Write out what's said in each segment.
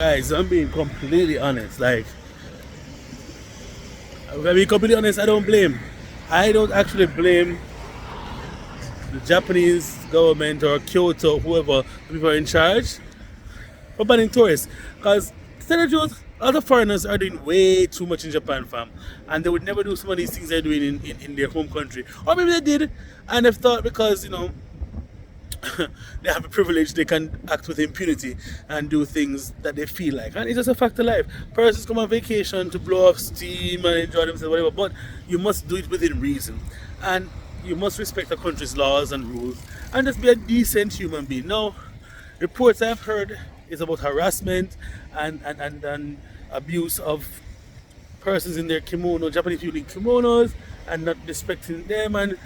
Guys, I'm being completely honest. Like, if I be completely honest, I don't blame. I don't actually blame the Japanese government or Kyoto, whoever, the people in charge, for banning tourists. Because, to tell the truth, other foreigners are doing way too much in Japan, fam. And they would never do some of these things they're doing in their home country. Or maybe they did, and they've thought because, they have a privilege, they can act with impunity and do things that they feel like. And it's just a fact of life. Persons come on vacation to blow off steam and enjoy themselves, whatever, but you must do it within reason. And you must respect the country's laws and rules and just be a decent human being. Now, reports I've heard is about harassment and abuse of persons in their kimono, Japanese people in kimonos, and not respecting them and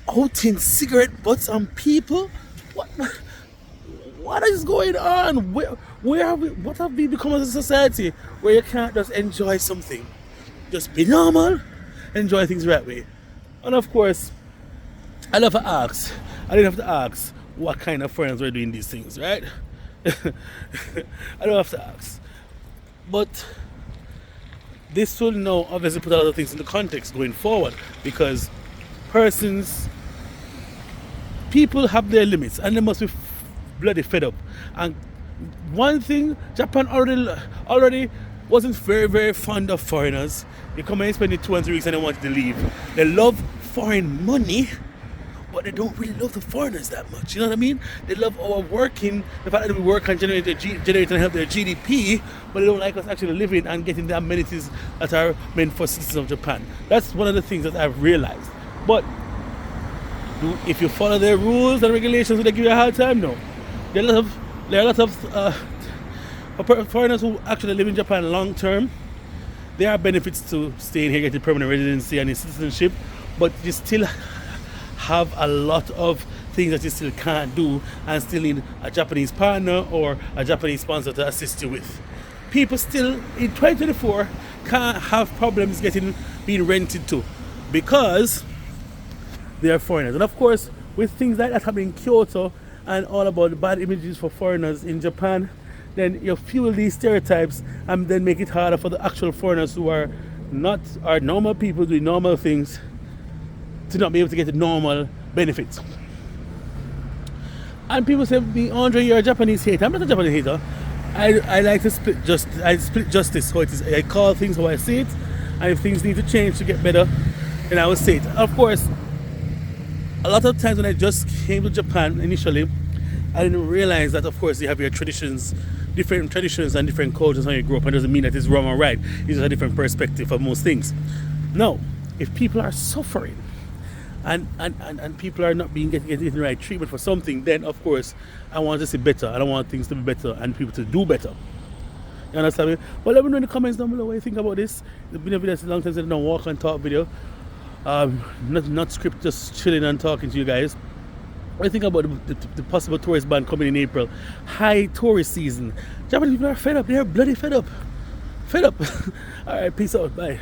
outing cigarette butts on people. What is going on? Where have we, what have we become as a society where you can't just enjoy something? Just be normal, enjoy things the right way. And of course, I didn't have to ask what kind of friends were doing these things, right? I don't have to ask. But this will now obviously put a lot of things into context going forward, because people have their limits and they must be bloody fed up. And one thing, Japan already wasn't very, very fond of foreigners. They come and spend 2 and 3 weeks and they want to leave. They love foreign money, but they don't really love the foreigners that much. You know what I mean? They love our working, the fact that we work and generate and help their GDP, but they don't like us actually living and getting the amenities that are meant for citizens of Japan. That's one of the things that I've realized. But if you follow their rules and regulations, will they give you a hard time? No. There are a lot of foreigners who actually live in Japan long term. There are benefits to staying here, getting permanent residency and citizenship, but you still have a lot of things that you still can't do and still need a Japanese partner or a Japanese sponsor to assist you with. People still in 2024 can't have problems being rented to because they are foreigners. And of course, with things like that happening in Kyoto and all about the bad images for foreigners in Japan, then you fuel these stereotypes and then make it harder for the actual foreigners who are normal people doing normal things to not be able to get the normal benefits. And people say, Andre, you're a Japanese hater. I'm not a Japanese hater. I like to split justice how it is. I call things how I see it, and if things need to change to get better, then I will say it. Of course, a lot of times when I just came to Japan initially, I didn't realize that, of course, you have your traditions, different traditions and different cultures when you grow up, and it doesn't mean that it's wrong or right. It's just a different perspective of most things. Now, if people are suffering and people are not getting the right treatment for something, then of course I want to see better. I don't want things to be better and people to do better. You understand me? But let me know in the comments down below what you think about this. It's been a video that's a long time since I done a walk and talk video. Not script, just chilling and talking to you guys. What do you think about the possible tourist ban coming in April? High tourist season. Japanese people are fed up. They are bloody fed up. Alright, peace out. Bye.